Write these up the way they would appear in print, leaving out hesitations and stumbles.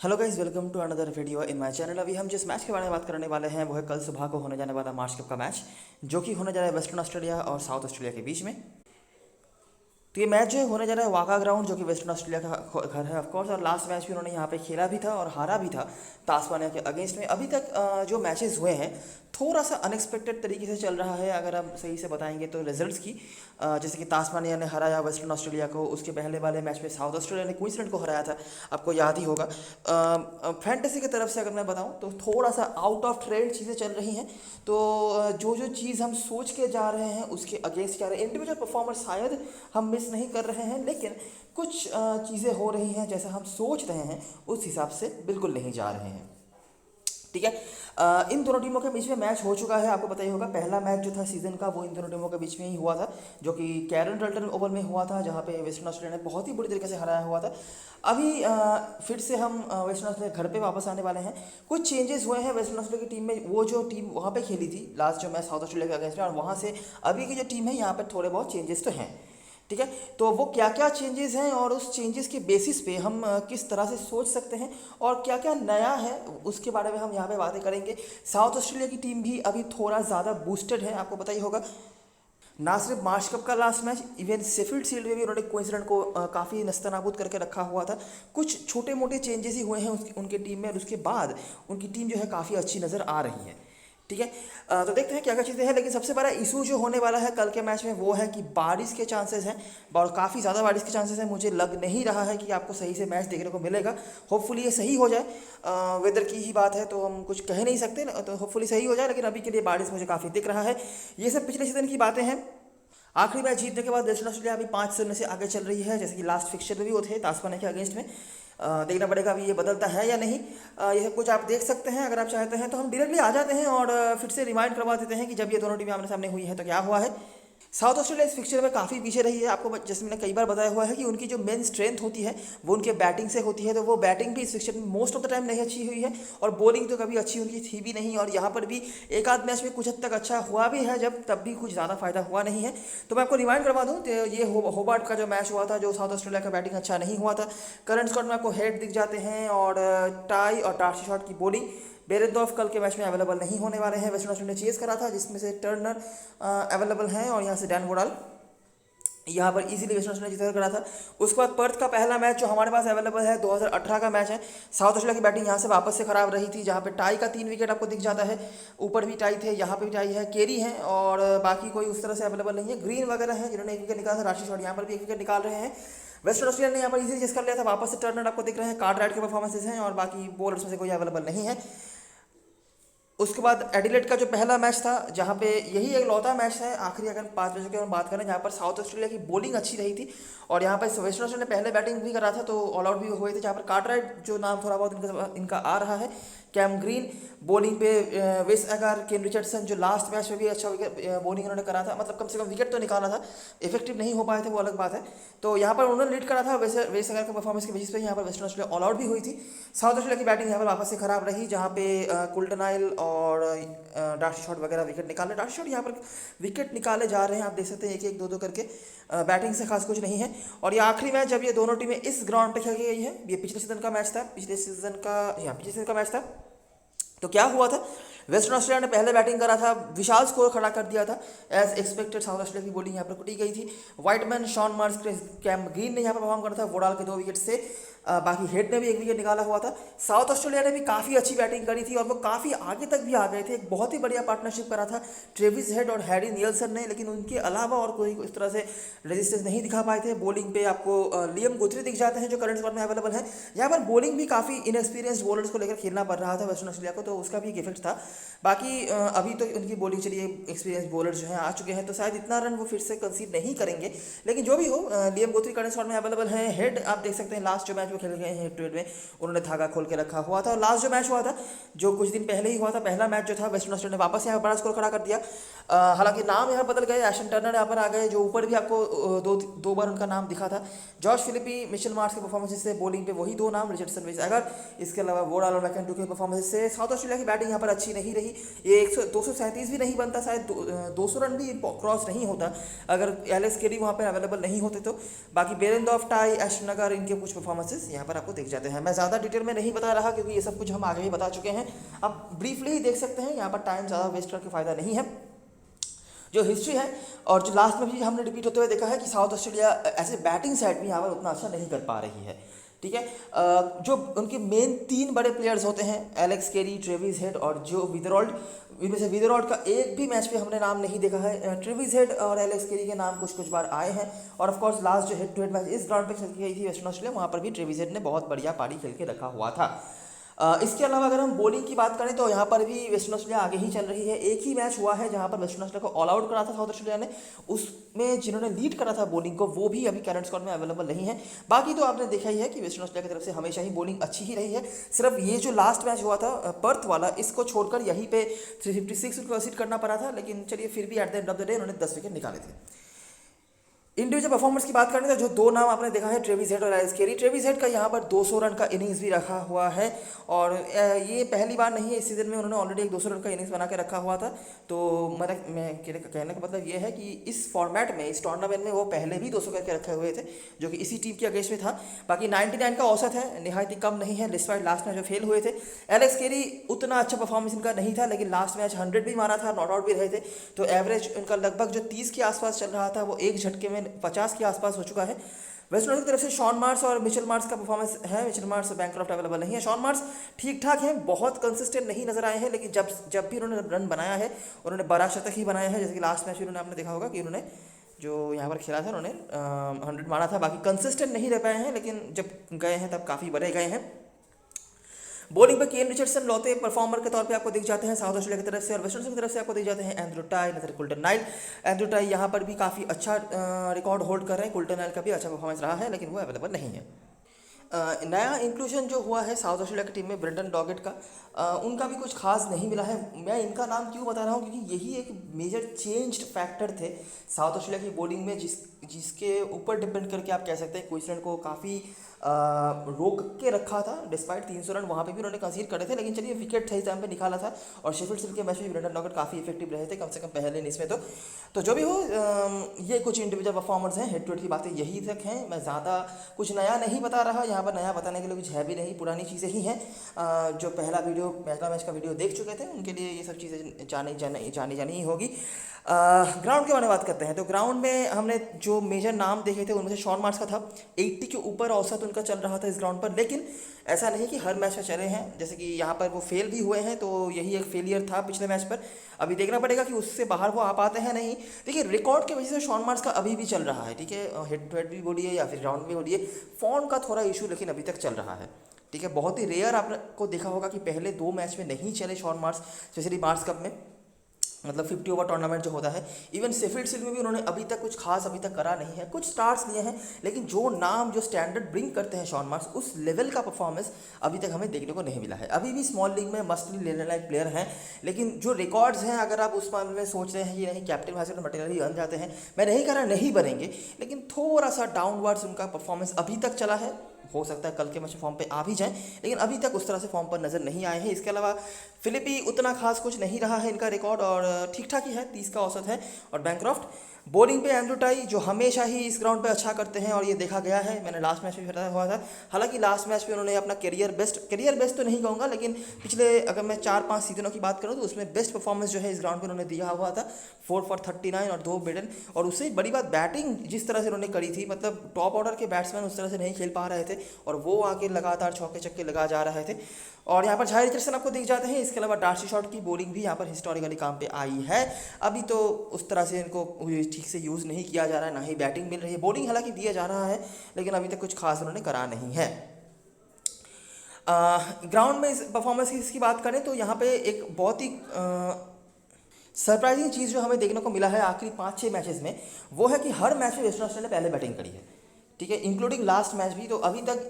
Hello guys, welcome to another video in my channel. अभी हम जिस मैच के बारे में बात करने वाले हैं वो है कल सुबह को होने जाने वाला मार्च कप का मैच, जो कि होने जा रहा है वेस्टर्न ऑस्ट्रेलिया और साउथ ऑस्ट्रेलिया के बीच में। तो ये मैच जो है होने जा रहा है वाका ग्राउंड, जो कि वेस्टर्न ऑस्ट्रेलिया का घर है ऑफकोर्स। और लास्ट मैच भी उन्होंने यहाँ पे खेला भी था और हारा भी था तास्मानिया के अगेंस्ट में। अभी तक जो मैचेस हुए हैं थोड़ा सा अनएक्सपेक्टेड तरीके से चल रहा है, अगर हम सही से बताएंगे तो रिजल्ट्स की। जैसे कि तास्मानिया ने हराया वेस्टर्न ऑस्ट्रेलिया को, उसके पहले वाले मैच में साउथ ऑस्ट्रेलिया ने क्वींसलैंड को हराया था, आपको याद ही होगा। फैंटेसी की तरफ से अगर मैं बताऊं तो थोड़ा सा आउट ऑफ ट्रेंड चीज़ें चल रही हैं। तो जो जो चीज़ हम सोच के जा रहे हैं उसके अगेंस्ट जा रहे हैं। इंडिविजुअल परफॉर्मेंस शायद हम मिस नहीं कर रहे हैं, लेकिन कुछ चीज़ें हो रही हैं जैसा हम सोच रहे हैं उस हिसाब से बिल्कुल नहीं जा रहे हैं। ठीक है। इन दोनों टीमों के बीच में मैच हो चुका है, आपको पता ही होगा। पहला मैच जो था सीजन का वो इन दोनों टीमों के बीच में ही हुआ था, जो कि कैरन रल्टन ओवल में हुआ था, जहां पे वेस्टर्न ऑस्ट्रेलिया ने बहुत ही बुरी तरीके से हराया हुआ था। अभी फिर से हम वेस्टर्न ऑस्ट्रेलिया घर पे वापस आने वाले हैं। कुछ चेंजेस हुए हैं वेस्टर्न ऑस्ट्रेलिया की टीम में। वो जो टीम वहाँ पे खेली थी लास्ट जो मैच साउथ ऑस्ट्रेलिया के अगेंस्ट में, और वहाँ से अभी की जो टीम है यहाँ पर थोड़े बहुत चेंजेस तो हैं। ठीक है। तो वो क्या क्या चेंजेस हैं और उस चेंजेस के बेसिस पे हम किस तरह से सोच सकते हैं और क्या क्या नया है उसके बारे में हम यहाँ पे बातें करेंगे। साउथ ऑस्ट्रेलिया की टीम भी अभी थोड़ा ज़्यादा बूस्टेड है, आपको पता ही होगा। ना सिर्फ मार्च कप का last match, even Sheffield shield में भी उन्होंने क्वींसलैंड को काफ़ी नस्तनाबूद करके रखा हुआ था। कुछ छोटे मोटे चेंजेस ही हुए हैं उनके टीम में, और उसके बाद उनकी टीम जो है काफ़ी अच्छी नज़र आ रही है। ठीक है। तो देखते हैं क्या क्या चीज़ें हैं। लेकिन सबसे बड़ा इशू जो होने वाला है कल के मैच में वो है कि बारिश के चांसेस हैं, और काफ़ी ज़्यादा बारिश के चांसेस हैं। मुझे लग नहीं रहा है कि आपको सही से मैच देखने को मिलेगा। होपफुली ये सही हो जाए। वेदर की ही बात है तो हम कुछ कह नहीं सकते, तो होपफुली सही हो जाए, लेकिन अभी के लिए बारिश मुझे काफ़ी दिख रहा है। ये सब पिछले सीजन की बातें हैं। आखिरी मैच जीतने के बाद वेस्टर्न ऑस्ट्रेलिया अभी 5 शून्य से आगे चल रही है, जैसे कि लास्ट फिक्चर में भी वो थे तास्मानिया के अगेंस्ट में। देखना पड़ेगा अभी ये बदलता है या नहीं। यह कुछ आप देख सकते हैं, अगर आप चाहते हैं तो हम डायरेक्टली आ जाते हैं और फिर से रिमाइंड करवा देते हैं कि जब ये दोनों टीमें आमने सामने हुई है तो क्या हुआ है। साउथ ऑस्ट्रेलिया इस फिक्चर में काफ़ी पीछे रही है। आपको जैसे मैंने कई बार बताया हुआ है कि उनकी जो मेन स्ट्रेंथ होती है वो उनके बैटिंग से होती है, तो वो बैटिंग भी इस फिक्चर में मोस्ट ऑफ द टाइम नहीं अच्छी हुई है, और बॉलिंग तो कभी अच्छी उनकी थी भी नहीं। और यहाँ पर भी एक आध मैच में कुछ हद तक अच्छा हुआ भी है, जब तब भी कुछ ज़्यादा फायदा हुआ नहीं है। तो मैं आपको रिमाइंड करवा दूँ, तो ये होबार्ट का जो मैच हुआ था, जो साउथ ऑस्ट्रेलिया का बैटिंग अच्छा नहीं हुआ था। करंट स्कॉट में आपको हेड दिख जाते हैं, और टाई और डार्सी शॉट की बॉलिंग। बेरेंदॉर्फ कल के मैच में अवेलेबल नहीं होने वाले हैं। वेस्टर्न ऑस्ट्रेलिया ने चेस करा था, जिसमें से टर्नर अवेलेबल हैं, और यहाँ से डैन वोडाल यहाँ पर इजीली वेस्टर्न ऑस्ट्रेलिया जीत करा था। उसके बाद पर्थ का पहला मैच जो हमारे पास अवेलेबल है 2018 का मैच है। साउथ ऑस्ट्रेलिया की बैटिंग यहाँ से वापस से खराब रही थी, जहाँ पे टाई का 3 विकेट आपको दिख जाता है। ऊपर भी टाई थे, यहाँ पे भी टाई है, केरी है, और बाकी कोई उस तरह से अवेलेबल नहीं है। ग्रीन वगैरह है जिन्होंने 1 विकेट निकाला था, राशि शॉट यहाँ पर भी 1 विकेट निकाल रहे हैं। वेस्टर्न ऑस्ट्रेलिया ने यहाँ पर इजीली चेस कर लिया था। वापस से टर्नर आपको दिख रहे हैं, कार्ड राइट के परफॉर्मेंसेज हैं, और बाकी बॉलर्स में से कोई अवेलेबल नहीं है। उसके बाद एडिलेड का जो पहला मैच था, जहाँ पे यही एक लौता मैच है आखिरी, अगर 5 बजे की हम बात करें, जहाँ पर साउथ ऑस्ट्रेलिया की बॉलिंग अच्छी रही थी, और यहाँ पर वेस्टर्न ऑस्ट्रेलिया ने पहले बैटिंग भी करा था तो ऑल आउट भी हुए थे। जहाँ पर कार्टराइट जो नाम थोड़ा बहुत इनका आ रहा है, कैम ग्रीन बॉलिंग पे, वेस एगार, केन रिचर्डसन जो लास्ट मैच में भी अच्छा बॉलिंग उन्होंने करा था, मतलब कम से कम विकेट तो निकाला था। इफेक्टिव नहीं हो पाए थे वो अलग बात है। तो यहाँ पर उन्होंने लीड करा था। वेस एगार के परफॉर्मेंस के बेसिस पे यहाँ पर वेस्टर्न ऑस्ट्रेलिया ऑल आउट भी हुई थी। साउथ ऑस्ट्रेलिया की बैटिंग यहाँ पर वापस से खराब रही, जहाँ पे कुल्टनाइल और डार्सी शॉट वगैरह विकेट निकाले। डार्सी शॉट यहाँ पर विकेट निकाले जा रहे हैं, आप देख सकते हैं एक एक दो दो करके। बैटिंग से खास कुछ नहीं है। और ये आखिरी मैच जब ये दोनों टीमें इस ग्राउंड पे खेली गई है, ये पिछले सीजन का मैच था, पिछले सीजन का मैच था। तो क्या हुआ था, वेस्टर्न ऑस्ट्रेलिया ने पहले बैटिंग करा था, विशाल स्कोर खड़ा कर दिया था। एज एक्सपेक्टेड साउथ ऑस्ट्रेलिया की बॉलिंग यहाँ पर कुटी गई थी। Whiteman, Shaun Marsh, Cam Green ने यहाँ पर परफॉर्म करा था वोडाल के 2 विकेट से। बाकी हेड ने भी 1 विकेट निकाला हुआ था। साउथ ऑस्ट्रेलिया ने भी काफ़ी अच्छी बैटिंग करी थी, और वो काफ़ी आगे तक भी आ गए थे। एक बहुत ही बढ़िया पार्टनरशिप करा था ट्रेविस हेड और हैरी नियल्सन ने, लेकिन उनके अलावा और कोई इस तरह से रेजिस्टेंस नहीं दिखा पाए थे। बॉलिंग पे आपको लियम गुथरी दिख जाते हैं, जो करंट स्क्वाड में अवेलेबल है। यहाँ पर बॉलिंग भी काफ़ी इनएक्सपीरियंस्ड बॉलर्स को लेकर खेलना पड़ रहा था वेस्टर्न ऑस्ट्रेलिया को, तो उसका भी एक इफेक्ट था। बाकी अभी तो उनकी बॉलिंग चलिए, एक्सपीरियंस बॉलर जो हैं आ चुके हैं, तो शायद इतना रन वो फिर से कंसीड नहीं करेंगे। लेकिन जो भी हो, लियम गुथरी करंट स्क्वाड में अवेलेबल है। हेड आप देख सकते हैं, लास्ट जो मैच वो खेल गए हैं हेड टू हेड में, उन्होंने धागा खोल के रखा हुआ था। और लास्ट जो मैच हुआ था, जो कुछ दिन पहले ही हुआ था, पहला मैच जो था, वेस्टर्न ऑस्ट्रेलिया ने वापस यहाँ बड़ा स्कोर खड़ा कर दिया। हालांकि नाम यहाँ बदल गए, एशन टर्नर यहाँ पर आ गए, जो ऊपर भी आपको दो बार उनका नाम दिखा था। जॉर्ज फिलिपी, मिचेल मार्श के परफॉर्मेंस से बॉलिंग पे वही 2 नाम, रिचर्डसन, वेस एगर। इसके अलावा वोडाल और मैकेंटू के परफॉर्मेंस से साउथ ऑस्ट्रेलिया की बैटिंग यहाँ पर अच्छी नहीं रही। ये 237 भी नहीं बनता, शायद 200 रन भी क्रॉस नहीं होता अगर एलेक्स केरी वहाँ पर अवेलेबल नहीं होते तो। बाकी बेरेंडॉर्फ, टाई, एस्टन अगर इनके कुछ परफॉर्मेंसेस यहाँ पर आपको दिख जाते हैं। मैं ज़्यादा डिटेल में नहीं बता रहा क्योंकि ये सब कुछ हम आगे ही बता चुके हैं, आप ब्रीफली ही देख सकते हैं, यहाँ पर टाइम ज़्यादा वेस्ट करके फ़ायदा नहीं है। जो हिस्ट्री है और जो लास्ट में भी हमने रिपीट होते हुए देखा है कि साउथ ऑस्ट्रेलिया ऐसे बैटिंग साइड भी यहाँ पर उतना अच्छा नहीं कर पा रही है, ठीक है। जो उनके मेन 3 बड़े प्लेयर्स होते हैं, एलेक्स केरी, ट्रेविस हेड और जो विदरॉल्ड, इनमें से विदरॉल्ड का एक भी मैच पे हमने नाम नहीं देखा है। ट्रेविस हेड और एलेक्स केरी के नाम कुछ बार आए हैं और ऑफ कोर्स लास्ट जो हेड टू हेड मैच इस ग्राउंड पे खेल गई थी वेस्टर्न ऑस्ट्रेलिया, वहाँ पर भी ट्रेविस हेड ने बहुत बढ़िया पारी खेल के रखा हुआ था। इसके अलावा अगर हम बॉलिंग की बात करें तो यहाँ पर भी वेस्टर्न ऑस्ट्रेलिया आगे ही चल रही है। एक ही मैच हुआ है जहाँ पर वेस्टर्न ऑस्ट्रेलिया को ऑल आउट करा था साउथ ऑस्ट्रेलिया ने, उसमें जिन्होंने लीड करा था बॉलिंग को वो भी अभी करंट स्क्वाड में अवेलेबल नहीं है। बाकी तो आपने देखा ही है कि वेस्टर्न ऑस्ट्रेलिया की तरफ से हमेशा ही बॉलिंग अच्छी ही रही है। सिर्फ ये जो लास्ट मैच हुआ था पर्थ वाला, इसको छोड़कर यहीं पे 356 उनको असीड करना पड़ा था, लेकिन चलिए फिर भी at the end of the day उन्होंने 10 विकेट निकाले थे। इंडिविजुअल परफॉर्मेंस की बात करें तो जो 2 नाम आपने देखा है, ट्रेविस हेड और एलेक्स केरी। ट्रेविस हेड का यहाँ पर 200 रन का इनिंग्स भी रखा हुआ है और ये पहली बार नहीं है, इस सीजन में उन्होंने ऑलरेडी एक 200 रन का इनिंग्स बना के रखा हुआ था। तो मैं कहने का मतलब ये है कि इस फॉर्मेट में, इस टूर्नामेंट में वो पहले भी 200 करके रखे हुए थे, जो कि इसी टीम के अगेंस्ट में था। बाकी 99 का औसत है, निहायत ही कम नहीं है, डिस्पाइट लास्ट मैच जो फेल हुए थे। एलेक्स केरी उतना अच्छा परफॉर्मेंस इनका नहीं था, लेकिन लास्ट मैच 100 भी मारा था, नॉट आउट भी रहे थे, तो एवरेज उनका लगभग जो 30 के आसपास चल रहा था वो एक झटके में 50 के पास हो चुका है। वेस्ट इंडीज की तरफ से शॉन मार्स और मिचेल मार्स का परफॉर्मेंस है। मिचेल मार्स और बैंक्रॉफ्ट अवेलेबल नहीं है। शॉन मार्स ठीक ठाक है, बहुत कंसिस्टेंट नहीं नजर आए हैं, लेकिन जब भी उन्होंने रन बनाया है उन्होंने 12 शतक ही बनाया है। जैसे कि लास्ट मैच उन्होंने, आपने देखा होगा कि उन्होंने जो यहाँ पर खेला था उन्होंने 100 मारा था। बाकी कंसिस्टेंट नहीं रह पाए हैं, लेकिन जब गए हैं तब काफ़ी बड़े गए हैं। बॉलिंग पर केन रिचर्डसन लौते परफॉर्मर के तौर पे आपको दिख जाते हैं साउथ ऑस्ट्रेलिया की तरफ से, और वेस्टर्न की तरफ से आपको दिख जाते हैं Andrew Tye, Nathan Coulter Nile. Andrew Tye यहाँ पर भी काफ़ी अच्छा रिकॉर्ड होल्ड कर रहे हैं, कुल्टन नाइल का भी अच्छा परफॉर्मेंस रहा है, लेकिन वो अवेलेबल नहीं है। नया इंक्लूजन जो हुआ है साउथ ऑस्ट्रेलिया की टीम में ब्रेंडन डॉगेट का, उनका भी कुछ खास नहीं मिला है। मैं इनका नाम क्यों बता रहा हूँ, क्योंकि यही एक मेजर चेंज्ड फैक्टर थे साउथ ऑस्ट्रेलिया की बॉलिंग में, जिसके ऊपर डिपेंड करके आप कह सकते हैं क्वींसलैंड को काफ़ी रोक के रखा था। डिस्पाइट 300 रन वहाँ पे भी उन्होंने कंसीड करे थे, लेकिन चलिए विकेट सही टाइम पे निकाला था। और शेफील्ड शील्ड के मैच में ब्रेंडन डॉगेट काफ़ी इफेक्टिव रहे थे, कम से कम पहले इनिंग्स में। तो जो भी हो, ये कुछ इंडिविजुअल परफॉर्मर्स हैं, हेड टू हेड की बातें यही तक हैं। मैं ज़्यादा कुछ नया नहीं बता रहा, यहाँ पर नया बताने के लिए कुछ है भी नहीं, पुरानी चीज़ें ही हैं। जो पहला मैच का वीडियो देख चुके थे उनके लिए ये सब चीज़ें जानी ही होगी। ग्राउंड के बारे में बात करते हैं तो ग्राउंड में हमने जो मेजर नाम देखे थे उनमें से शॉन मार्स का था। 80 के ऊपर औसत उनका चल रहा था इस ग्राउंड पर, लेकिन ऐसा नहीं कि हर मैच में चले हैं। जैसे कि यहाँ पर वो फेल भी हुए हैं, तो यही एक फेलियर था पिछले मैच पर। अभी देखना पड़ेगा कि उससे बाहर वो आ पाते हैं नहीं। देखिए, रिकॉर्ड की वजह से शॉन मार्स का अभी भी चल रहा है, ठीक है। हेड टू हेड भी बोलिए या फिर ग्राउंड भी बोलिए, फॉर्म का थोड़ा इशू लेकिन अभी तक चल रहा है, ठीक है। बहुत ही रेयर आपको देखा होगा कि पहले 2 मैच में नहीं चले Shaun Marsh, specially Marsh Cup में, मतलब 50 ओवर टूर्नामेंट जो होता है। इवन शेफील्ड शील्ड में भी उन्होंने अभी तक कुछ खास अभी तक करा नहीं है। कुछ स्टार्ट्स लिए हैं, लेकिन जो नाम जो स्टैंडर्ड ब्रिंग करते हैं शॉन मार्स, उस लेवल का परफॉर्मेंस अभी तक हमें देखने को नहीं मिला है। अभी भी स्मॉल लीग में मस्ट लेने लायक प्लेयर हैं, लेकिन जो रिकॉर्ड्स हैं, अगर आप उस मामले में सोच रहे हैं कि नहीं कैप्टन हैजर्ड मटेरियल बन जाते हैं, मैं नहीं कह रहा नहीं बनेंगे, लेकिन थोड़ा सा डाउनवर्ड्स उनका परफॉर्मेंस अभी तक चला है। हो सकता है कल के मैच फॉर्म पे आ भी जाएं, लेकिन अभी तक उस तरह से फॉर्म पर नज़र नहीं आए हैं। इसके अलावा फिलिपी उतना खास कुछ नहीं रहा है इनका रिकॉर्ड, और ठीक ठाक ही है, 30 का औसत है। और बैंक्रॉफ्ट बॉलिंग पे एंड्रू टाई जो हमेशा ही इस ग्राउंड पे अच्छा करते हैं, और ये देखा गया है, मैंने लास्ट मैच में बताया हुआ था। हालांकि लास्ट मैच में उन्होंने अपना करियर बेस्ट तो नहीं कहूँगा, लेकिन पिछले अगर मैं 4-5 सीजनों की बात करूँ तो उसमें बेस्ट परफॉर्मेंस जो है इस ग्राउंड पे उन्होंने दिया हुआ था। 4 for 39 और 2 मेडल। और उससे बड़ी बात बैटिंग जिस तरह से उन्होंने करी थी, मतलब टॉप ऑर्डर के बैट्समैन उस तरह से नहीं खेल पा रहे थे, और वो आके लगातार चौके छक्के लगा जा रहे थे। और यहाँ पर झाई रिचर्डसन आपको दिख जाते हैं। इसके अलावा डार्सी शॉट की बॉलिंग भी यहाँ पर हिस्टोरिकली काम पे आई है। अभी तो उस तरह से इनको ठीक से यूज़ नहीं किया जा रहा है, ना ही बैटिंग मिल रही है। बॉलिंग हालांकि दिया जा रहा है, लेकिन अभी तक कुछ खास उन्होंने करा नहीं है। ग्राउंड में इस परफॉर्मेंस की इसकी बात करें तो यहाँ पे एक बहुत ही सरप्राइजिंग चीज़ जो हमें देखने को मिला है आखिरी 5-6 मैचेस में, वो है कि हर मैच में वेस्टर्न ऑस्ट्रेलिया ने पहले बैटिंग करी है, ठीक है, इंक्लूडिंग लास्ट मैच भी। तो अभी तक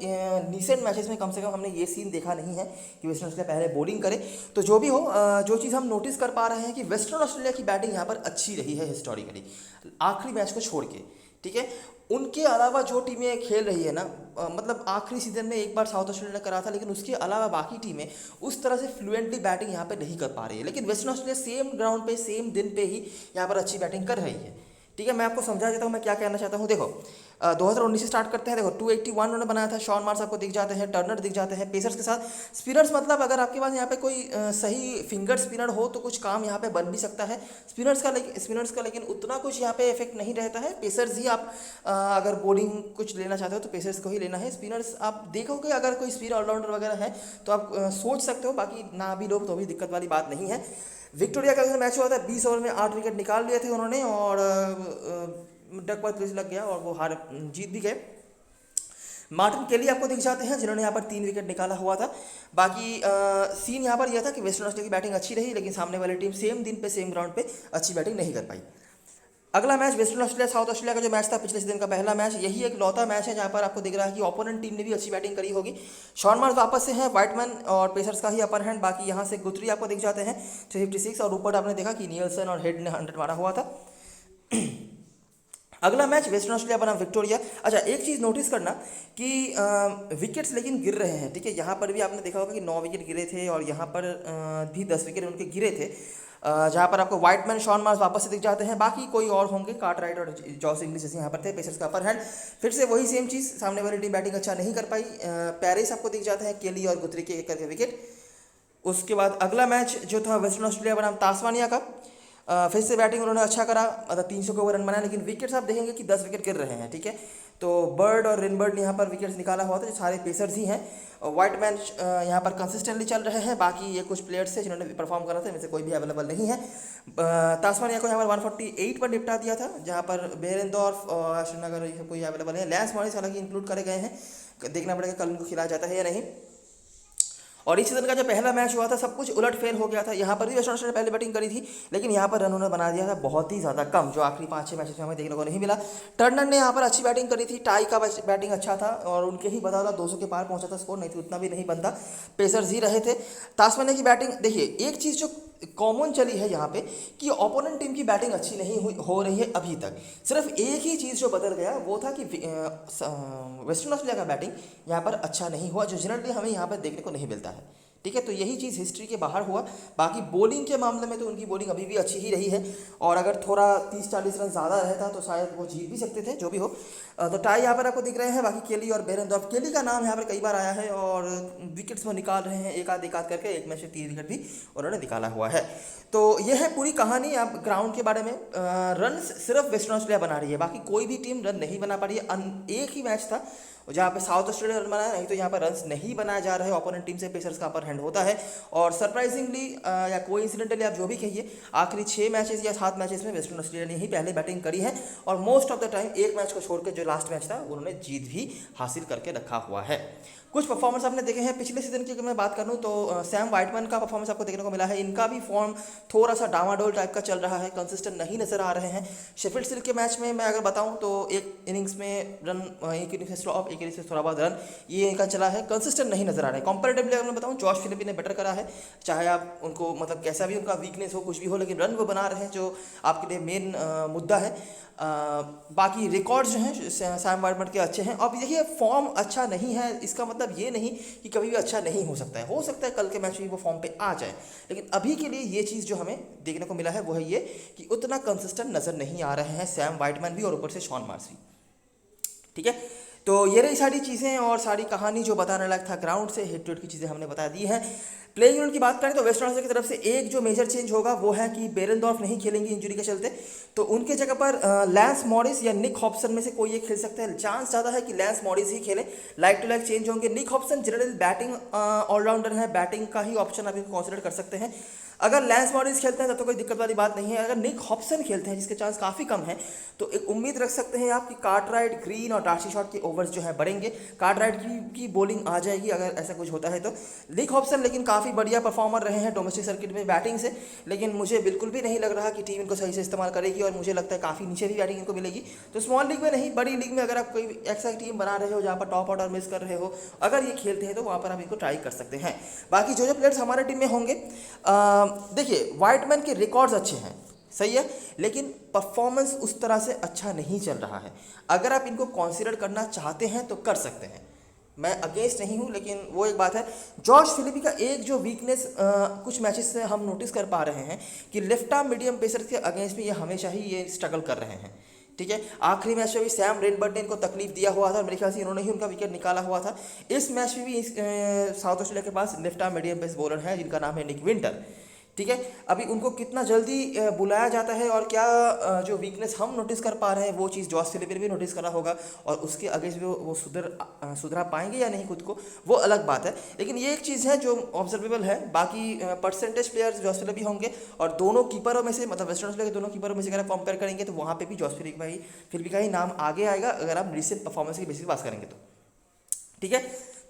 रीसेंट मैचेस में कम से कम हमने ये सीन देखा नहीं है कि वेस्टर्न ऑस्ट्रेलिया पहले बॉलिंग करे। तो जो भी हो, जो चीज़ हम नोटिस कर पा रहे हैं कि वेस्टर्न ऑस्ट्रेलिया की बैटिंग यहाँ पर अच्छी रही है हिस्टोरिकली, आखिरी मैच को छोड़ के, ठीक है। उनके अलावा जो टीमें खेल रही है ना, मतलब आखिरी सीजन में एक बार साउथ ऑस्ट्रेलिया ने करा था, लेकिन उसके अलावा बाकी टीमें उस तरह से फ्लुएंटली बैटिंग यहाँ पे नहीं कर पा रही है। लेकिन वेस्टर्न ऑस्ट्रेलिया सेम ग्राउंड पे सेम दिन पे ही यहाँ पर अच्छी बैटिंग कर रही है। ठीक है, मैं आपको समझा देता हूँ मैं क्या कहना चाहता हूँ। देखो 2019 से स्टार्ट करते हैं। देखो 281 उन्होंने बनाया था, शॉन मार्श आपको दिख जाते हैं, टर्नर दिख जाते हैं पेसर्स के साथ। स्पिनर्स मतलब अगर आपके पास यहाँ पे कोई सही फिंगर स्पिनर हो तो कुछ काम यहाँ पे बन भी सकता है स्पिनर्स का, लेकिन उतना कुछ यहाँ पे इफेक्ट नहीं रहता है। पेसर्स ही आप अगर बॉलिंग कुछ लेना चाहते हो तो पेसर्स को ही लेना है। स्पिनर्स आप देखोगे अगर कोई स्पिन ऑलराउंडर वगैरह है तो आप सोच सकते हो, बाकी ना भी लोग तो भी दिक्कत वाली बात नहीं है। विक्टोरिया का मैच हुआ था, 20 ओवर में 8 विकेट निकाल लिए थे उन्होंने और डकवर्थ क्रीज लग गया और वो जीत भी गए। मार्टिन केली आपको दिख जाते हैं जिन्होंने यहाँ पर 3 विकेट निकाला हुआ था। बाकी सीन यहाँ पर यह था कि वेस्टर्न ऑस्ट्रेलिया की बैटिंग अच्छी रही, लेकिन सामने वाली टीम सेम दिन पे सेम ग्राउंड पे अच्छी बैटिंग नहीं कर पाई। अगला match western Australia south Australia का जो मैच था पिछले सीजन का पहला मैच, यही एक लौता मैच है जहाँ पर आपको दिख रहा है कि ओपोनेंट टीम ने भी अच्छी बैटिंग करी होगी। शॉन मार्श वापस से हैं, व्हाइटमैन और पेसर्स का ही अपर हैंड। बाकी यहाँ से गुथरी आपको दिख जाते हैं 356 और ऊपर आपने देखा कि नियल्सन और हेड ने 100 मारा हुआ था। अगला मैच वेस्टर्न ऑस्ट्रेलिया बनाम विक्टोरिया। अच्छा, एक चीज़ नोटिस करना कि विकेट्स लेकिन गिर रहे हैं। ठीक है, यहाँ पर भी आपने देखा होगा कि 9 विकेट गिरे थे और यहाँ पर भी 10 विकेट उनके गिरे थे, जहाँ पर आपको व्हाइटमैन शॉन मार्श वापस से दिख जाते हैं। बाकी कोई और होंगे, कार्टराइट और जॉस इंग्लिश जैसे यहाँ पर थे, पेसर्स का अपर हैंड। फिर से वही सेम चीज़, सामने वाली टीम बैटिंग अच्छा नहीं कर पाई। पेरिस आपको दिख जाते हैं, केली और गुथरी के एक करके विकेट। उसके बाद अगला मैच जो था वेस्टर्न ऑस्ट्रेलिया बनाम तास्मानिया का, फिर से बैटिंग उन्होंने अच्छा करा, मतलब 300 के ओवर रन बनाया, लेकिन विकेट्स आप देखेंगे कि 10 विकेट गिर रहे हैं। ठीक है, तो बर्ड और रिनबर्ड ने यहाँ पर विकेट्स निकाला हुआ था, जो सारे पेसर्स ही हैं। व्हाइटमैन यहाँ पर कंसिस्टेंटली चल रहे हैं। बाकी ये कुछ प्लेयर्स थे जिन्होंने परफॉर्म करा था, इनमें से कोई भी अवेलेबल नहीं है। तास्मानिया को यहाँ पर 148 पर निपटा दिया था, जहाँ पर बेरेंडोर्फ और श्रीनगर ये सब कोई अवेलेबल है। लैंस मॉरिस हालांकि इंक्लूड करे गए हैं, देखना पड़ेगा कल उनको खिलाया जाता है या नहीं। और इस सीजन का जो पहला मैच हुआ था सब कुछ उलट फेर हो गया था। यहाँ पर भी वेस्टर्न ऑस्ट्रेलिया पहले बैटिंग करी थी, लेकिन यहाँ पर रन उन्होंने बना दिया था बहुत ही ज़्यादा कम, जो आखिरी 5-6 मैचेस में हमें देखने को नहीं मिला। टर्नर ने यहाँ पर अच्छी बैटिंग करी थी, टाई का बैटिंग अच्छा था और उनके ही बता 200 के पार पहुँचा था स्कोर, नहीं तो उतना भी नहीं बनता। पेसर्स ही रहे थे। तास्मानिया की बैटिंग देखिए, एक चीज़ जो कॉमन चली है यहाँ पे कि ओपोनेंट टीम की बैटिंग अच्छी नहीं हो रही है अभी तक। सिर्फ एक ही चीज़ जो बदल गया वो था कि वेस्टर्न ऑस्ट्रेलिया का बैटिंग यहाँ पर अच्छा नहीं हुआ, जो जनरली हमें यहाँ पर देखने को नहीं मिलता है। ठीक है, तो यही चीज़ हिस्ट्री के बाहर हुआ। बाकी बॉलिंग के मामले में तो उनकी बॉलिंग अभी भी अच्छी ही रही है, और अगर थोड़ा 30-40 रन ज़्यादा रहता तो शायद वो जीत भी सकते थे, जो भी हो। तो टाई यहाँ पर आपको दिख रहे हैं। बाकी केली और बेरेंडोर्फ, केली का नाम यहाँ पर कई बार आया है और विकेट्स वो निकाल रहे हैं एक आध करके, एक मैच में 3 विकेट भी उन्होंने निकाला हुआ है। तो यह है पूरी कहानी अब ग्राउंड के बारे में। रन सिर्फ वेस्टर्न ऑस्ट्रेलिया बना रही है, बाकी कोई भी टीम रन नहीं बना पा रही है। एक ही मैच था जहाँ पे साउथ ऑस्ट्रेलिया रन बनाया, नहीं तो यहाँ पर रन्स नहीं बनाया जा रहा है। ओपोनेंट टीम से पेसर्स का अपर हैंड होता है, और सरप्राइजिंगली या कोइंसिडेंटली आप जो भी कहिए, आखिरी 6 मैचेस या 7 मैचेस में वेस्टर्न ऑस्ट्रेलिया ने ही पहले बैटिंग करी है, और मोस्ट ऑफ द टाइम एक मैच को छोड़कर जो लास्ट मैच था उन्होंने जीत भी हासिल करके रखा हुआ है। कुछ परफॉर्मेंस आपने देखे हैं पिछले सीजन की, अगर मैं बात करूं तो सैम व्हाइटमैन का परफॉर्मेंस आपको देखने को मिला है। इनका भी फॉर्म थोड़ा सा डामाडोल टाइप का चल रहा है, कंसिस्टेंट नहीं नजर आ रहे हैं। शेफील्ड शील्ड के मैच में मैं अगर बताऊं तो एक इनिंग्स में रन, एक इनिंग्स से स्टॉप, एक इनिंग्स से थोड़ा बहुत रन, ये इनका चला है, कंसिस्टेंट नहीं नजर आ रहा है। कंपैरेटिवली अगर मैं बताऊं, जॉश फिलिपी ने बेटर करा है, चाहे आप उनको मतलब कैसा भी उनका वीकनेस हो, कुछ भी हो, लेकिन रन वो बना रहे हैं, जो आपके लिए मेन मुद्दा है। बाकी रिकॉर्ड्स जो हैं सैम व्हाइटमैन के अच्छे हैं। अब देखिए, फॉर्म अच्छा नहीं है इसका मतलब ये नहीं कि कभी भी अच्छा नहीं हो सकता है, हो सकता है कल के मैच में वो फॉर्म पे आ जाए, लेकिन अभी के लिए ये चीज़ जो हमें देखने को मिला है वो है ये कि उतना कंसिस्टेंट नज़र नहीं आ रहे हैं सैम व्हाइटमैन भी, और ऊपर से शॉन मार्श भी। ठीक है, तो ये रही सारी चीज़ें और सारी कहानी जो बताने लायक था ग्राउंड से, हेड टू हेड की चीज़ें हमने बता दी हैं। प्लेइंग यूनिट की बात करें तो वेस्टर्न ऑस्ट्रेलिया की तरफ से एक जो मेजर चेंज होगा वो है कि बेरेंडोर्फ नहीं खेलेंगे इंजरी के चलते, तो उनके जगह पर लैंस मॉरिस या निक हॉब्सन में से कोई एक खेल सकता है। चांस ज़्यादा है कि लैंस मॉरिस ही खेले, लाइक टू लाइक चेंज होंगे। निक हॉब्सन जनरल बैटिंग ऑलराउंडर है, बैटिंग का ही ऑप्शन आप इनको कंसिडर कर सकते हैं। अगर लैंस मॉरिस खेलते हैं तब तो कोई दिक्कत वाली बात नहीं है। अगर निक हॉब्सन खेलते हैं, जिसके चांस काफ़ी कम है, तो एक उम्मीद रख सकते हैं आप कि कार्टराइट, ग्रीन और डार्सी शॉट के ओवर्स जो है बढ़ेंगे, कार्टराइट की बॉलिंग आ जाएगी अगर ऐसा कुछ होता है तो। निक हॉब्सन लेकिन काफ़ी बढ़िया परफॉर्मर रहे हैं डोमेस्टिक सर्किट में बैटिंग से, लेकिन मुझे बिल्कुल भी नहीं लग रहा कि टीम इनको सही से इस्तेमाल करेगी, और मुझे लगता है काफ़ी नीचे भी बैटिंग इनको मिलेगी। तो स्मॉल लीग में नहीं, बड़ी लीग में अगर आप कोई ऐसा टीम बना रहे हो जहाँ पर टॉप ऑर्डर मिस कर रहे हो, अगर ये खेलते हैं तो वहाँ पर आप इनको ट्राई कर सकते हैं। बाकी जो प्लेयर्स हमारे टीम में होंगे, देखिए व्हाइटमैन के रिकॉर्ड्स अच्छे हैं, सही है, लेकिन परफॉर्मेंस उस तरह से अच्छा नहीं चल रहा है। अगर आप इनको कंसीडर करना चाहते हैं तो कर सकते हैं, मैं अगेंस्ट नहीं हूँ, लेकिन वो एक बात है। जॉश फिलिपी का एक जो वीकनेस कुछ मैचेस से हम नोटिस कर पा रहे हैं कि लेफ्ट आर्म मीडियम पेसर के अगेंस्ट में ये हमेशा ही ये स्ट्रगल कर रहे हैं। ठीक है, आखिरी मैच में भी सैम रेनबर्ट ने इनको तकलीफ दिया हुआ था और मेरे ख्याल से इन्होंने ही उनका विकेट निकाला हुआ था। इस मैच में भी साउथ ऑस्ट्रेलिया के पास left arm medium pace bowler है जिनका नाम है निक विंटर। ठीक है, अभी उनको कितना जल्दी बुलाया जाता है और क्या जो वीकनेस हम नोटिस कर पा रहे हैं वो चीज़ जॉस फिलिपी ने भी नोटिस करा होगा और उसके अगेंस्ट भी वो सुधरा पाएंगे या नहीं खुद को, वो अलग बात है। लेकिन ये एक चीज़ है जो ऑब्जर्वेबल है। बाकी परसेंटेज प्लेयर्स जॉस फिलिपी होंगे और दोनों कीपरों में से, मतलब वेस्टर्न ऑस्ट्रेलिया के दोनों कीपरों में से अगर आप कंपेयर करेंगे तो वहाँ पर भी जॉस फिलिपी का ही नाम आगे आएगा अगर आप रिसेंट परफॉर्मेंस की बेसिस बात करेंगे तो। ठीक है,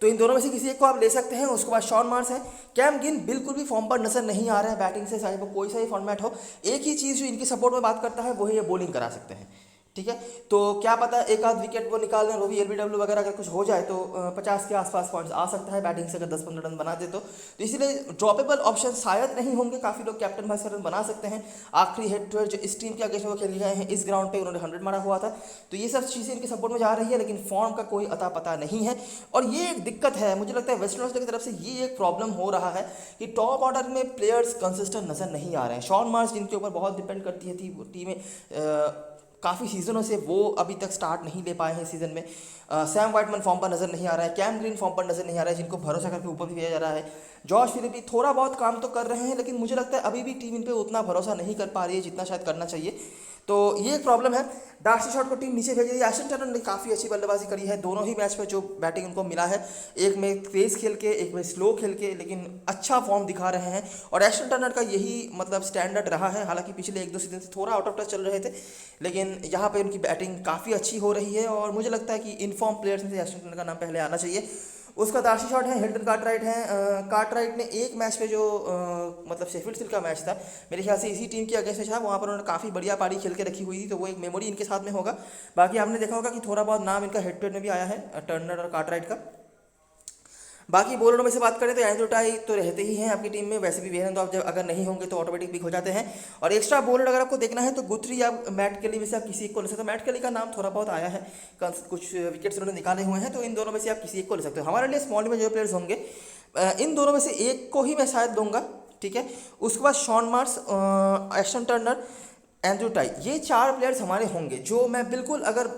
तो इन दोनों में से किसी एक को आप ले सकते हैं। उसके बाद शॉन मार्श है। कैम गिन बिल्कुल भी फॉर्म पर नजर नहीं आ रहा है बैटिंग से, चाहे वो कोई सा ही फॉर्मेट हो। एक ही चीज़ जो इनकी सपोर्ट में बात करता है वो है ये बॉलिंग करा सकते हैं। ठीक है, तो क्या पता एक आध विकेट वो निकाल दें, वो भी एलबीडब्ल्यू वगैरह अगर कुछ हो जाए तो 50 के आसपास पॉइंट्स आ सकता है बैटिंग से, अगर 10-15 रन बना दे तो इसीलिए ड्रॉपेबल ऑप्शन शायद नहीं होंगे। काफ़ी लोग कैप्टन वाइस रन बना सकते हैं। आखिरी हेड टू हेड जो इस टीम के अगेंस्ट वो खेल गए हैं इस ग्राउंड पे, उन्होंने 100 मारा हुआ था, तो ये सब चीज़ें इनके सपोर्ट में जा रही है, लेकिन फॉर्म का कोई अता पता नहीं है और ये एक दिक्कत है। मुझे लगता है वेस्टर्न ऑस्ट्रेलिया की तरफ से ये एक प्रॉब्लम हो रहा है कि टॉप ऑर्डर में प्लेयर्स कंसिस्टेंट नजर नहीं आ रहे हैं। शॉन मार्श जिनके ऊपर बहुत डिपेंड करती है थी टीमें काफ़ी सीजनों से, वो अभी तक स्टार्ट नहीं ले पाए हैं सीजन में। सैम वाइटमैन फॉर्म पर नज़र नहीं आ रहा है, कैम ग्रीन फॉर्म पर नज़र नहीं आ रहा है, जिनको भरोसा करके ऊपर भी भेजा जा रहा है। जॉश फिलिपी थोड़ा बहुत काम तो कर रहे हैं, लेकिन मुझे लगता है अभी भी टीम इन पे उतना भरोसा नहीं कर पा रही है जितना शायद करना चाहिए, तो ये एक प्रॉब्लम है। डार्सी शॉट को टीम नीचे भेज रही है। एशन टर्नर ने काफ़ी अच्छी बल्लेबाजी करी है दोनों ही मैच में, जो बैटिंग उनको मिला है, एक में तेज़ खेल के एक में स्लो खेल के, लेकिन अच्छा फॉर्म दिखा रहे हैं और एशन टर्नर का यही मतलब स्टैंडर्ड रहा है। हालांकि पिछले 1-2 सीजन से थोड़ा आउट ऑफ टच चल रहे थे, लेकिन यहाँ पे उनकी बैटिंग काफ़ी अच्छी हो रही है और मुझे लगता है कि इनफॉर्म प्लेयर्स में से एशन टर्नर का नाम पहले आना चाहिए। उसका दार्सी शॉट है। हिल्टन कार्टराइट है। कार्टराइट ने एक मैच पे जो मतलब शेफील्ड शील्ड का मैच था, मेरे ख्याल से इसी टीम के अगेंस्ट में था, वहाँ पर उन्होंने काफ़ी बढ़िया पारी खेल के रखी हुई थी, तो वो एक मेमोरी इनके साथ में होगा। बाकी आपने देखा होगा कि थोड़ा बहुत नाम इनका हेड टू हेड में भी आया है टर्नर और कार्टराइट का। बाकी बॉलरों में से बात करें तो एंड्रू टाई तो रहते ही हैं आपकी टीम में, वैसे भी वेहन तो आप जब अगर नहीं होंगे तो ऑटोमेटिक पिक हो जाते हैं। और एक्स्ट्रा बॉलर अगर आपको देखना है तो गुथरी या मैट केली में से आप किसी एक को ले सकते हो। मैट केली का नाम थोड़ा बहुत आया है, कुछ विकेट्स उन्होंने निकाले हुए हैं, तो इन दोनों में से आप किसी एक को ले सकते हो। हमारे लिए स्मॉल में जो प्लेयर्स होंगे इन दोनों में से एक को ही मैं शायद दूंगा। ठीक है, उसके बाद शॉन मार्श, एशन टर्नर, एंड्रू टाई, ये 4 प्लेयर्स हमारे होंगे जो मैं बिल्कुल अगर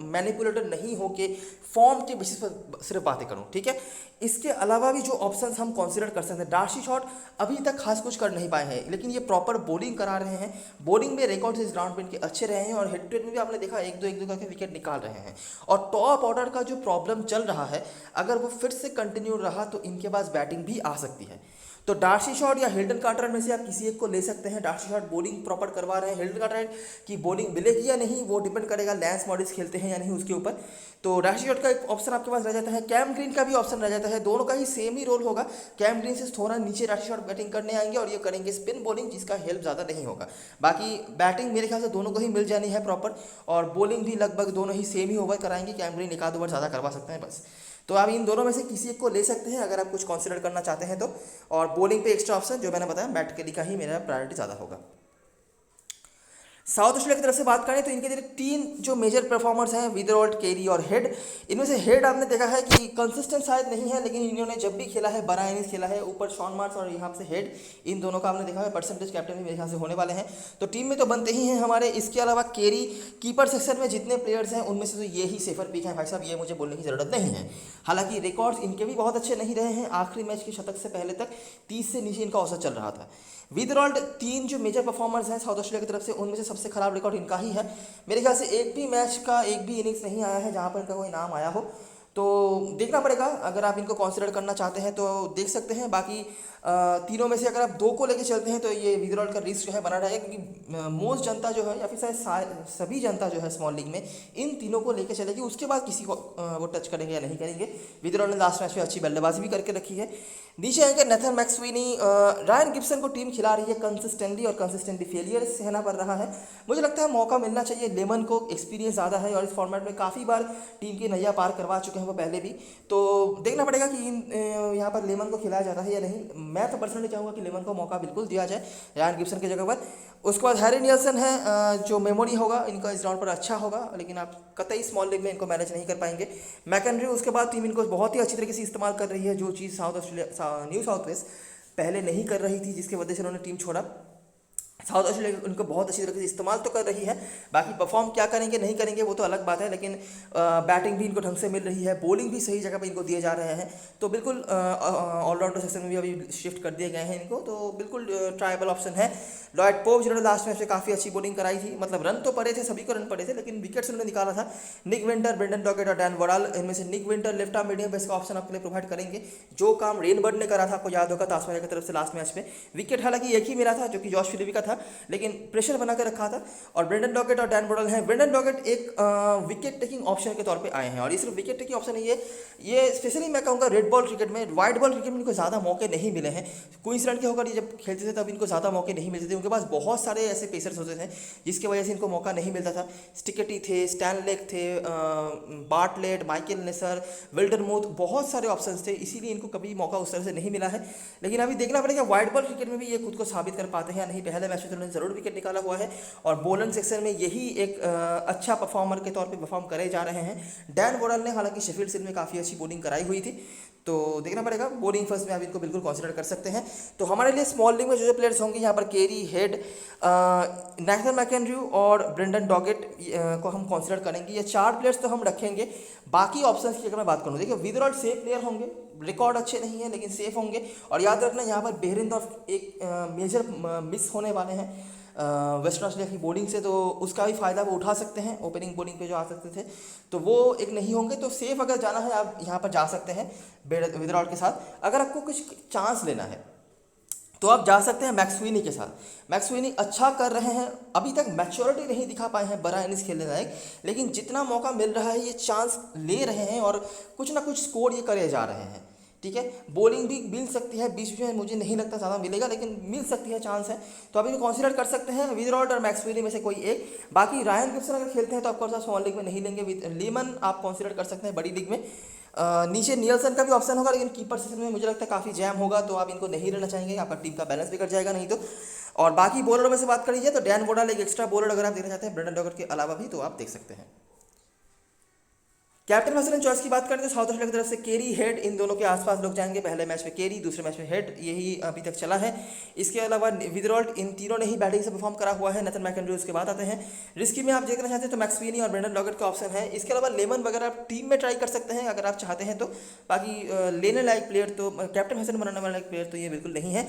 मैनिपुलेटर नहीं होके फॉर्म के बेसिस पर सिर्फ बातें करूं। ठीक है, इसके अलावा भी जो ऑप्शंस हम कंसीडर कर सकते हैं, डार्सी शॉट अभी तक खास कुछ कर नहीं पाए हैं, लेकिन ये प्रॉपर बॉलिंग करा रहे हैं। बॉलिंग में रिकॉर्ड्स इस ग्राउंड पे इनके अच्छे रहे हैं और हेड टू हेड में भी आपने देखा 1-2 करके विकेट निकाल रहे हैं। और टॉप ऑर्डर का जो प्रॉब्लम चल रहा है, अगर वो फिर से कंटिन्यू रहा तो इनके पास बैटिंग भी आ सकती है। तो डार्सी शॉट या हिल्टन कार्टराइट में से आप किसी एक को ले सकते हैं। डार्सी शॉट बॉलिंग प्रॉपर करवा रहे हैं, हिल्टन कार्टराइट की बॉलिंग मिलेगी या नहीं वो डिपेंड करेगा लैंस मॉरिस खेलते हैं या नहीं उसके ऊपर। तो डार्सी शॉट का एक ऑप्शन आपके पास रह जाता है। कैम ग्रीन का भी ऑप्शन रह जाता है, दोनों का ही सेम ही रोल होगा। कैम ग्रीन से थोड़ा नीचे डार्सी शॉट बैटिंग करने आएंगे और ये करेंगे स्पिन बॉलिंग, जिसका हेल्प ज़्यादा नहीं होगा। बाकी बैटिंग मेरे ख्याल से दोनों को ही मिल जानी है प्रॉपर, और बॉलिंग भी लगभग दोनों ही सेम ही ओवर कराएंगे। कैम ग्रीन 1-2 ओवर ज़्यादा करवा सकते हैं बस। तो आप इन दोनों में से किसी एक को ले सकते हैं अगर आप कुछ कंसीडर करना चाहते हैं तो। और बॉलिंग पे एक्स्ट्रा ऑप्शन जो मैंने बताया मैट केली का ही मेरा प्रायोरिटी ज़्यादा होगा। साउथ ऑस्ट्रेलिया की तरफ से बात करें तो इनके 3 जो मेजर परफॉर्मर्स हैं, विदरॉल्ट, केरी और हेड। इनमें से हेड आपने देखा है कि कंसिस्टेंट शायद नहीं है, लेकिन इन्होंने जब भी खेला है 12 इनिंग्स खेला है। ऊपर शॉन मार्श और यहाँ से हेड, इन दोनों का आपने देखा है परसेंटेज कैप्टन भी मेरे ख्याल से होने वाले हैं, तो टीम में तो बनते ही हैं हमारे। इसके अलावा केरी, कीपर सेक्शन में जितने प्लेयर्स हैं उनमें से तो ये ही सेफर पिक हैं भाई साहब, ये मुझे बोलने की ज़रूरत नहीं है। हालांकि रिकॉर्ड्स इनके भी बहुत अच्छे नहीं रहे हैं। आखिरी मैच के शतक से पहले तक 30 से नीचे इनका औसत चल रहा था। विदरॉल्ट 3 जो मेजर परफॉर्मर्स हैं साउथ ऑस्ट्रेलिया की तरफ से, उनमें से सबसे खराब रिकॉर्ड इनका ही है। मेरे ख्याल से एक भी मैच का एक भी इनिंग्स नहीं आया है जहां पर इनका कोई नाम आया हो, तो देखना पड़ेगा। अगर आप इनको कंसीडर करना चाहते हैं तो देख सकते हैं। बाकी तीनों में से अगर आप 2 को लेके चलते हैं तो ये विदरॉल का रिस्क जो है बना रहेगा, क्योंकि मोस्ट जनता जो है या फिर शायद सभी जनता जो है स्मॉल लीग में इन तीनों को लेके चलेगी। उसके बाद किसी को वो टच करेंगे या नहीं करेंगे। विदरॉल ने लास्ट मैच में अच्छी बल्लेबाजी भी करके रखी है। नीचे आएंगे नेथन मैक्सवीनी, रायन गिब्सन को टीम खिला रही है कंसिस्टेंटली और कंसिस्टेंटली फेलियर सहना पड़ रहा है। मुझे लगता है मौका मिलना चाहिए। लेमन को एक्सपीरियंस ज़्यादा है और इस फॉर्मेट में काफ़ी बार टीम की नैया पार करवा चुके हैं वो पहले भी, तो देखना पड़ेगा कि यहाँ पर लेमन को खिलाया जाता है या नहीं। मैं तो पर्सनली चाहूँगा कि लेमन को मौका बिल्कुल दिया जाए रायन गिब्सन की जगह पर। उसके बाद हैरी निल्सन है, जो मेमोरी होगा इनका इस राउंड पर अच्छा होगा, लेकिन आप कतई स्मॉल लीग में इनको मैनेज नहीं कर पाएंगे। मैकेंड्री उसके बाद टीम इनको बहुत ही अच्छी तरीके से इस्तेमाल कर रही है, जो चीज़ न्यू साउथ वेल्स पहले नहीं कर रही थी, जिसकी वजह से उन्होंने टीम छोड़ा। साउथ ऑस्ट्रेलिया उनको बहुत अच्छी तरीके से इस्तेमाल तो कर रही है, बाकी परफॉर्म क्या करेंगे नहीं करेंगे वो तो अलग बात है, लेकिन बैटिंग भी इनको ढंग से मिल रही है, बॉलिंग भी सही जगह पे इनको दिए जा रहे हैं। तो बिल्कुल ऑलराउंडर सेक्शन में भी अभी शिफ्ट कर दिए गए हैं इनको, तो बिल्कुल ट्रायबल ऑप्शन है। लॉयड पोप जिन्होंने लास्ट मैच में काफ़ी अच्छी बॉलिंग कराई थी, मतलब रन तो पड़े थे, सभी को रन पड़े थे, लेकिन विकेट्स उन्होंने निकाला था। निक विंटर, ब्रेंडन डॉकेट और डैन वॉडाल, इनमें से Nick Winter left arm medium pace का ऑप्शन आपके लिए प्रोवाइड करेंगे। जो काम रेनबर्ड ने करा था, आपको याद होगा तास्मानिया की तरफ से लास्ट मैच में, विकेट हालांकि एक ही मिला था जो कि जॉश फिलिपी का था, लेकिन प्रेशर बना कर रखा था। और ब्रेंडन डॉकेट और डैन वॉडाल हैं। ब्रेंडन डॉकेट एक विकेट टेकिंग ऑप्शन के तौर पे आए हैं, और ये सिर्फ विकेट टेकिंग ऑप्शन नहीं है, ये स्पेशली मैं कहूँगा रेड बॉल क्रिकेट में, वाइट बॉल क्रिकेट में इनको ज़्यादा मौके नहीं मिले हैं। क्वींसलैंड के होकर ये जब खेलते थे तब इनको ज़्यादा मौके नहीं मिलते थे, उनके पास बहुत सारे ऐसे पेसर्स होते थे जिसकी वजह से इनको मौका नहीं मिलता था। स्टिकेटी थे, स्टैनलेक थे, बार्टलेट, माइकल नेसर, विल्डरमुथ, बहुत सारे ऑप्शंस थे, इसीलिए इनको कभी मौका उस तरह से नहीं मिला है। लेकिन अभी देखना पड़ेगा वाइट बॉल क्रिकेट में भी ये खुद को साबित कर पाते हैं या नहीं। पहले मैच में तो उन्होंने जरूर विकेट निकाला हुआ है, और बॉलिंग सेक्शन में यही एक अच्छा परफॉर्मर के तौर पे परफॉर्म करे जा रहे हैं। डैन वॉडाल ने हालांकि शेफील्ड शील्ड में काफ़ी अच्छी बॉलिंग कराई हुई थी, तो देखना पड़ेगा। बॉलिंग फर्स्ट में आप इनको बिल्कुल कंसीडर कर सकते हैं। तो हमारे लिए स्मॉल लीग में जो प्लेयर्स होंगे यहाँ पर केरी, हेड, नेथन मैकेंड्रू और ब्रेंडन डॉगेट को हम कंसीडर करेंगे। ये 4 प्लेयर्स तो हम रखेंगे। बाकी ऑप्शंस की अगर मैं बात करूँ, देखिए विदरॉल सेफ प्लेयर होंगे, रिकॉर्ड अच्छे नहीं है लेकिन सेफ होंगे। और याद रखना यहाँ पर बेहरिंदॉर्फ एक मेजर मिस होने वाले हैं वेस्टर्न ऑस्ट्रेलिया की बॉलिंग से, तो उसका भी फ़ायदा वो उठा सकते हैं। ओपनिंग बॉलिंग पे जो आ सकते थे तो वो एक नहीं होंगे, तो सेफ अगर जाना है आप यहाँ पर जा सकते हैं विदरॉल के साथ। अगर आपको कुछ चांस लेना है तो आप जा सकते हैं मैक्सवेनी के साथ। मैक्सवेनी अच्छा कर रहे हैं, अभी तक मैच्योरिटी नहीं दिखा पाए हैं बड़ा इनिंग्स खेलने लायक, लेकिन जितना मौका मिल रहा है ये चांस ले रहे हैं और कुछ ना कुछ स्कोर ये करे जा रहे हैं। ठीक है, बॉलिंग भी मिल सकती है बीच में, मुझे नहीं लगता ज़्यादा मिलेगा, लेकिन मिल सकती है, चांस है, तो आप इनको कंसीडर कर सकते हैं। विदरॉल और मैक्सवेनी में से कोई एक। बाकी रायन गिब्सन अगर खेलते हैं तो ऑफकोर्स आप स्मॉल लीग में नहीं लेंगे। लीमन आप कंसीडर कर सकते हैं बड़ी लीग में। नीचे नियल्सन का भी ऑप्शन होगा, लेकिन कीपर सेक्शन में मुझे लगता है काफ़ी जैम होगा, तो आप इनको नहीं लेना चाहेंगे, आपका टीम का बैलेंस बिगड़ जाएगा नहीं तो। और बाकी बॉलर में से बात करिए तो डैन वॉडाल एक एक्स्ट्रा बॉलर अगर आप देखना चाहते हैं ब्रेंडन डॉगेट के अलावा भी, तो आप देख सकते हैं। कैप्टन मसलन चॉइस की बात करते हैं साउथ ऑस्ट्रेलिया की तरफ से केरी, हेड, इन दोनों के आसपास लोग जाएंगे। पहले मैच में केरी, दूसरे मैच में हेड, यही अभी तक चला है। इसके अलावा विदरॉल, इन तीनों ने ही बैटिंग से परफॉर्म करा हुआ है। नेथन मैकेंड्रू उसके बाद आते हैं। रिस्की में आप देखना चाहते हैं तो मैक्सवेनी और ब्रेंडन डॉगेट का ऑप्शन है। इसके अलावा लेमन वगैरह आप टीम में ट्राई कर सकते हैं अगर आप चाहते हैं तो। बाकी लेने लायक प्लेयर तो कैप्टन हसन बनाने वाला प्लेयर तो ये बिल्कुल नहीं है।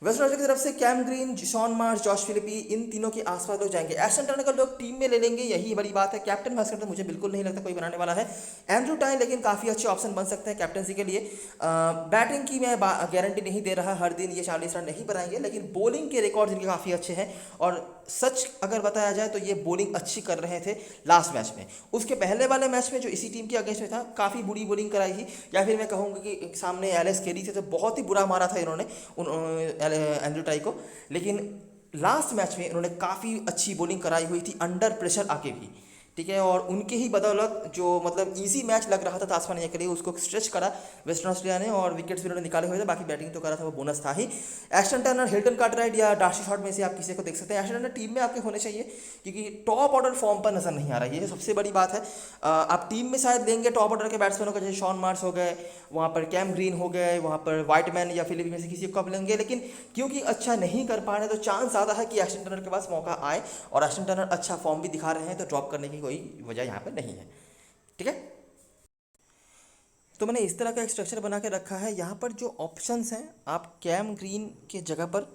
वेस्टर्न ऑस्ट्रेलिया की तरफ से Cam Green, Shaun Marsh, Josh Philippe, इन तीनों के आसपास लोग जाएंगे। एस्टन टर्नर को लोग टीम में ले लेंगे, यही बड़ी बात है। कैप्टन भास्कर तो मुझे बिल्कुल नहीं लगता कोई बनाने वाला है। एंड्रू टाइन लेकिन काफ़ी अच्छे ऑप्शन बन सकते हैं कैप्टनसी के लिए। बैटिंग की मैं गारंटी नहीं दे रहा, हर दिन ये 40 रन नहीं बनाएंगे, लेकिन बॉलिंग के रिकॉर्ड इनके काफ़ी अच्छे हैं। और सच अगर बताया जाए तो ये बॉलिंग अच्छी कर रहे थे लास्ट मैच में। उसके पहले वाले मैच में जो इसी टीम के अगेंस्ट में था, काफ़ी बुरी बॉलिंग कराई थी, या फिर मैं कहूँगा कि सामने एलेक्स कैरी थे तो बहुत ही बुरा मारा था इन्होंने एंड्रू टाई को। लेकिन लास्ट मैच में इन्होंने काफ़ी अच्छी बॉलिंग कराई हुई थी अंडर प्रेशर आके भी। ठीक है, और उनके ही बदौलत जो मतलब इजी मैच लग रहा था तास्मानिया के लिए, उसको स्ट्रेच करा वेस्टर्न ऑस्ट्रेलिया ने, और विकेट्स भी उन्होंने निकाले हुए थे। बाकी बैटिंग तो करा था, वो बोनस था ही। एस्टन टर्नर, हिल्टन कार्टराइट या डार्सी शॉट में से आप किसी को देख सकते हैं। एस्टन टर्नर टीम में आपके होने चाहिए, क्योंकि टॉप ऑर्डर फॉर्म पर नजर नहीं आ रहा है, ये सबसे बड़ी बात है। आप टीम में शायद लेंगे टॉप ऑर्डर के बैट्समैनों का, जैसे शॉन मार्श हो गए, वहाँ पर कैम ग्रीन हो गए, वहाँ पर वाइटमैन या फिलिपी में से किसी को आप लेंगे, लेकिन क्योंकि अच्छा नहीं कर पा रहे तो चांस ज़्यादा है कि एस्टन टर्नर के पास मौका आए, और एस्टन टर्नर अच्छा फॉर्म भी दिखा रहे हैं, तो ड्रॉप करने की कोई वजह यहाँ पर नहीं है। ठीक है, तो मैंने इस तरह का एक स्ट्रक्चर बना के रखा है। यहाँ पर जो ऑप्शंस हैं, आप कैम ग्रीन के जगह पर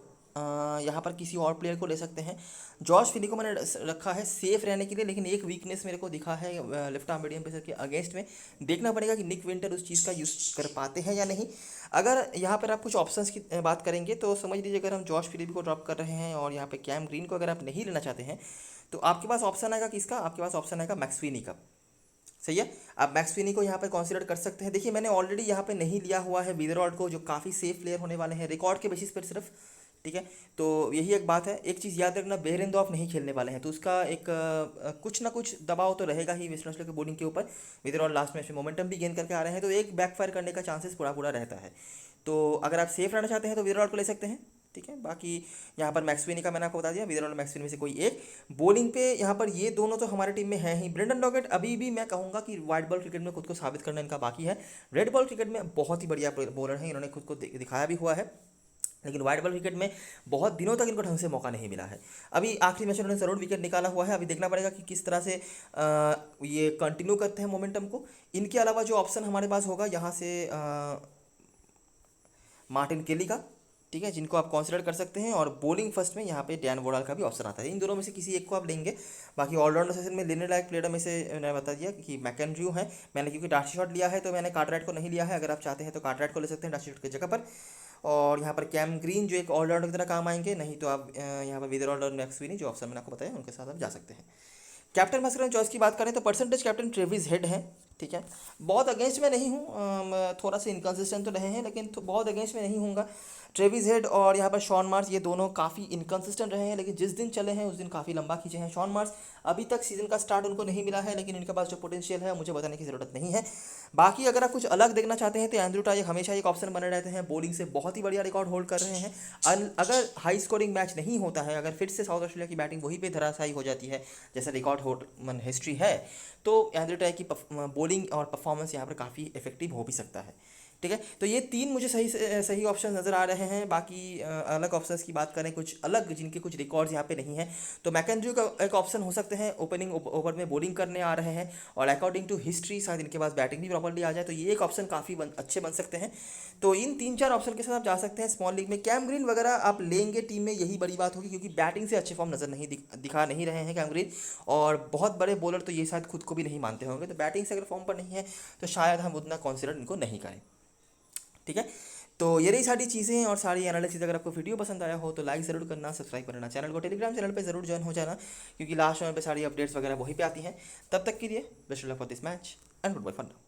यहाँ पर किसी और प्लेयर को ले सकते हैं। जॉश फिली को मैंने रखा है सेफ रहने के लिए, लेकिन एक वीकनेस मेरे को दिखा है लेफ्ट आर्म मीडियम पेसर के अगेंस्ट में। देखना पड़ेगा कि निक विंटर उस चीज़ का यूज़ कर पाते हैं या नहीं। अगर यहाँ पर आप कुछ ऑप्शंस की बात करेंगे तो समझ लीजिए, अगर हम जॉश फिलिपी को ड्रॉप कर रहे हैं और यहाँ पे कैम ग्रीन को अगर आप नहीं लेना चाहते हैं, तो आपके पास ऑप्शन आएगा किसका, आपके पास ऑप्शन आएगा मैक्सवेनी का। सही है, आप मैक्सवेनी को यहाँ पर कंसीडर कर सकते हैं। देखिए, मैंने ऑलरेडी यहाँ पे नहीं लिया हुआ है विदरॉल को, जो काफ़ी सेफ प्लेयर होने वाले हैं, रिकॉर्ड के बेसिस पर सिर्फ ठीक है। तो यही एक बात है। एक चीज़ याद रखना, बेहरेंदौफ नहीं खेलने वाले हैं, तो उसका एक कुछ ना कुछ दबाव तो रहेगा ही वेस्टर्न ऑस्ट्रेलिया के बॉलिंग के ऊपर। इधर और लास्ट मैच में मोमेंटम भी गेन करके आ रहे हैं, तो एक बैकफायर करने का चांसेस पूरा पूरा रहता है। तो अगर आप सेफ रहना चाहते हैं तो विदरॉल को ले सकते हैं, ठीक है। बाकी यहाँ पर मैक्सवेनी का मैंने आपको बता दिया, विदरॉल और मैक्सवेनी में से कोई एक। बॉलिंग पे यहाँ पर ये दोनों तो हमारे टीम में हैं ही। ब्रेंडन डॉगेट अभी भी मैं कहूँगा कि वाइट बॉल क्रिकेट में खुद को साबित करना इनका बाकी है। रेड बॉल क्रिकेट में बहुत ही बढ़िया बॉलर हैं, इन्होंने खुद को दिखाया भी हुआ है, लेकिन वाइट बॉल क्रिकेट में बहुत दिनों तक इनको ढंग से मौका नहीं मिला है। अभी आखिरी मैच में उन्होंने ज़रूर विकेट निकाला हुआ है, अभी देखना पड़ेगा कि किस तरह से ये कंटिन्यू करते हैं मोमेंटम को। इनके अलावा जो ऑप्शन हमारे पास होगा यहाँ से मार्टिन केली का, ठीक है, जिनको आप कंसिडर कर सकते हैं। और बॉलिंग फर्स्ट में यहाँ पे डैन वोडाल का भी ऑप्शन आता है, इन दोनों में से किसी एक को आप लेंगे। बाकी ऑलराउंडर सेशन में लेने लायक प्लेयर में से मैंने बता दिया कि मैकेंड्रू है। मैंने क्योंकि डार्सी शॉट लिया है तो मैंने कार्टराइट को नहीं लिया है, अगर आप चाहते हैं तो कार्टराइट को ले सकते हैं डार्सी शॉट की जगह पर। और यहाँ पर कैम ग्रीन जो एक ऑलराउंडर की तरह काम आएंगे, नहीं तो आप यहाँ पर विदरॉल और मैक्सवेनी जो ऑप्शन मैंने आपको बताया उनके साथ आप जा सकते हैं। कैप्टन मस्करन चॉइस की बात करें तो परसेंटेज कैप्टन ट्रेविस हेड है, ठीक है। बहुत अगेंस्ट में नहीं हूँ, थोड़ा सा इनकन्सिस्टेंट तो रहे हैं, लेकिन तो बहुत अगेंस्ट में नहीं हूँगा। ट्रेविस हेड और यहाँ पर शॉन मार्स, ये दोनों काफ़ी इनकन्सिस्टेंट रहे हैं, लेकिन जिस दिन चले हैं उस दिन काफ़ी लंबा खींचे हैं। शॉन मार्स अभी तक सीजन का स्टार्ट उनको नहीं मिला है, लेकिन इनके पास जो पोटेंशियल है मुझे बताने की ज़रूरत नहीं है। बाकी अगर आप कुछ अलग देखना चाहते हैं तो एंड्रू टाई हमेशा एक ऑप्शन बने रहते हैं, बॉलिंग से बहुत ही बढ़िया रिकॉर्ड होल्ड कर रहे हैं। अगर हाई स्कोरिंग मैच नहीं होता है, अगर फिर से साउथ ऑस्ट्रेलिया की बैटिंग वहीं पे धराशायी हो जाती है जैसे रिकॉर्ड होल्ड हिस्ट्री है, तो एंड्रू टाई की बॉलिंग और परफॉर्मेंस यहाँ पर काफ़ी इफेक्टिव हो भी सकता है, ठीक है। तो ये तीन मुझे सही ऑप्शन नज़र आ रहे हैं। बाकी अलग ऑप्शंस की बात करें, कुछ अलग जिनके कुछ रिकॉर्ड्स यहाँ पे नहीं है, तो मैकेंड्रू का एक ऑप्शन हो सकते हैं, ओपनिंग ओवर में बॉलिंग करने आ रहे हैं और अकॉर्डिंग टू हिस्ट्री शायद इनके पास बैटिंग भी प्रॉपर्ली आ जाए, तो ये एक ऑप्शन काफ़ी अच्छे बन सकते हैं। तो इन 3-4 ऑप्शन के साथ आप जा सकते हैं स्मॉल लीग में। कैम ग्रीन वगैरह आप लेंगे टीम में, यही बड़ी बात होगी, क्योंकि बैटिंग से अच्छे फॉर्म नज़र नहीं दिखा नहीं रहे हैं कैम ग्रीन, और बहुत बड़े बॉलर तो ये शायद खुद को भी नहीं मानते होंगे, तो बैटिंग से अगर फॉर्म पर नहीं है तो शायद हम उतना कॉन्सिडर इनको नहीं करें, ठीक है। तो ये रही सारी चीज़ें और सारी एनालिसिस। अगर आपको वीडियो पसंद आया हो तो लाइक ज़रूर करना, सब्सक्राइब करना चैनल को, टेलीग्राम चैनल पे ज़रूर ज्वाइन हो जाना, क्योंकि लास्ट टाइम पे सारी अपडेट्स वगैरह वहीं पे आती हैं। तब तक के लिए best of luck for this match and goodbye for now.